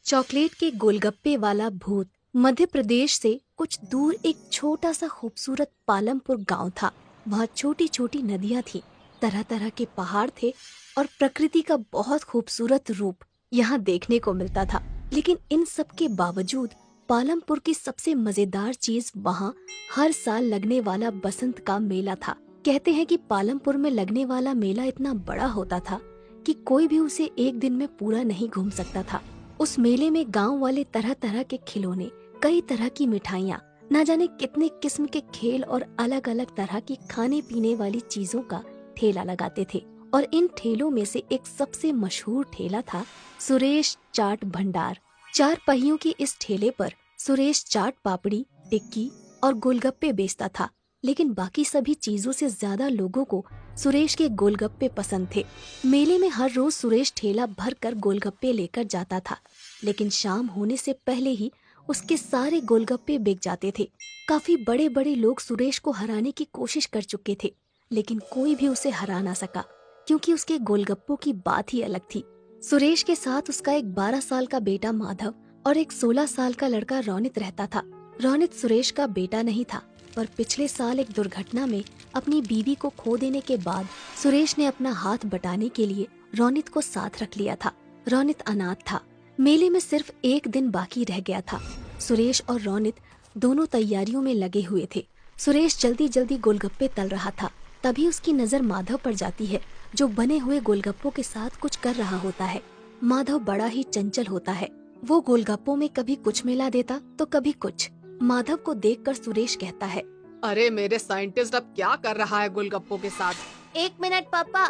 Chocolate के गोलगप्पे वाला भूत। मध्य प्रदेश से कुछ दूर एक छोटा सा खूबसूरत पालमपुर गांव था। वहाँ छोटी छोटी नदियाँ थी, तरह तरह के पहाड़ थे और प्रकृति का बहुत खूबसूरत रूप यहाँ देखने को मिलता था। लेकिन इन सब के बावजूद पालमपुर की सबसे मजेदार चीज वहाँ हर साल लगने वाला बसंत का मेला था। कहते हैं कि पालमपुर में लगने वाला मेला इतना बड़ा होता था कि कोई भी उसे एक दिन में पूरा नहीं घूम सकता था। उस मेले में गांव वाले तरह तरह के खिलौने, कई तरह की मिठाइयाँ, न जाने कितने किस्म के खेल और अलग अलग तरह की खाने पीने वाली चीजों का ठेला लगाते थे। और इन ठेलों में से एक सबसे मशहूर ठेला था सुरेश चाट भंडार। 4 पहियों के इस ठेले पर सुरेश चाट पापड़ी, टिक्की और गोलगप्पे बेचता था। लेकिन बाकी सभी चीजों से ज्यादा लोगों को सुरेश के गोलगप्पे पसंद थे। मेले में हर रोज सुरेश ठेला भर कर गोलगप्पे लेकर जाता था, लेकिन शाम होने से पहले ही उसके सारे गोलगप्पे बिक जाते थे। काफी बड़े बड़े लोग सुरेश को हराने की कोशिश कर चुके थे, लेकिन कोई भी उसे हरा ना सका, क्योंकि उसके गोलगप्पों की बात ही अलग थी। सुरेश के साथ उसका एक 12 साल का बेटा माधव और एक 16 साल का लड़का रोनित रहता था। रोनित सुरेश का बेटा नहीं था, पर पिछले साल एक दुर्घटना में अपनी बीवी को खो देने के बाद सुरेश ने अपना हाथ बटाने के लिए रोनित को साथ रख लिया था। रोनित अनाथ था। मेले में सिर्फ एक दिन बाकी रह गया था। सुरेश और रोनित दोनों तैयारियों में लगे हुए थे। सुरेश जल्दी जल्दी गोलगप्पे तल रहा था। तभी उसकी नजर माधव पर जाती है, जो बने हुए गोलगप्पों के साथ कुछ कर रहा होता है। माधव बड़ा ही चंचल होता है। वो गोलगप्पों में कभी कुछ मिला देता तो कभी कुछ। माधव को देखकर सुरेश कहता है, अरे मेरे साइंटिस्ट अब क्या कर रहा है गोलगप्पों के साथ? 1 मिनट पापा।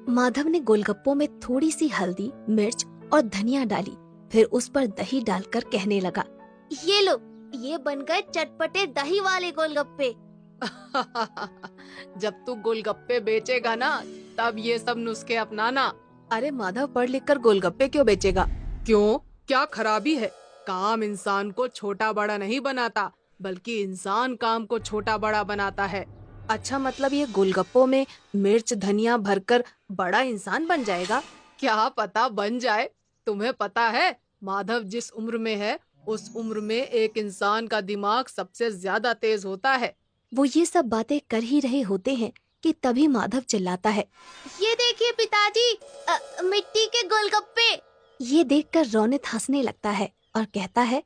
माधव ने गोलगप्पों में थोड़ी सी हल्दी, मिर्च और धनिया डाली, फिर उस पर दही डालकर कहने लगा, ये लो, ये बन गए चटपटे दही वाले गोलगप्पे। जब तू गोलगप्पे बेचेगा ना, तब ये सब नुस्खे अपनाना। अरे माधव, पढ़ लिख कर गोलगप्पे क्यों बेचेगा? क्यों, क्या खराबी है? काम इंसान को छोटा बड़ा नहीं बनाता, बल्कि इंसान काम को छोटा बड़ा बनाता है। अच्छा, मतलब ये गोलगप्पों में मिर्च धनिया भरकर बड़ा इंसान बन जाएगा? क्या पता बन जाए। तुम्हें पता है, माधव जिस उम्र में है, उस उम्र में एक इंसान का दिमाग सबसे ज्यादा तेज होता है। वो ये सब बातें कर ही रहे होते हैं कि तभी माधव चिल्लाता है, ये देखिए पिताजी, मिट्टी के गोलगप्पे। ये देखकर रोनित हंसने लगता है और कहता है,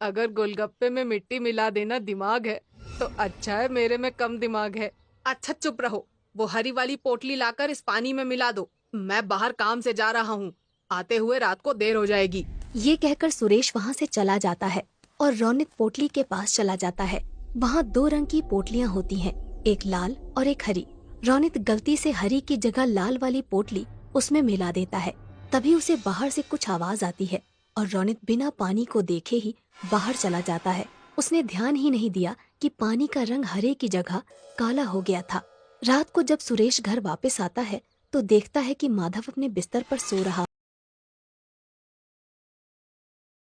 अगर गोलगप्पे में मिट्टी मिला देना दिमाग है, तो अच्छा है मेरे में कम दिमाग है। अच्छा चुप रहो, वो हरी वाली पोटली लाकर इस पानी में मिला दो। मैं बाहर काम से जा रहा हूँ, आते हुए रात को देर हो जाएगी। ये कहकर सुरेश वहाँ से चला जाता है और रोनित पोटली के पास चला जाता है। वहाँ 2 रंग की पोटलियाँ होती हैं, एक लाल और एक हरी। रोनित गलती से हरी की जगह लाल वाली पोटली उसमें मिला देता है। तभी उसे बाहर से कुछ आवाज आती है और रोनित बिना पानी को देखे ही बाहर चला जाता है। उसने ध्यान ही नहीं दिया कि पानी का रंग हरे की जगह काला हो गया था। रात को जब सुरेश घर वापस आता है तो देखता है कि माधव अपने बिस्तर पर सो रहा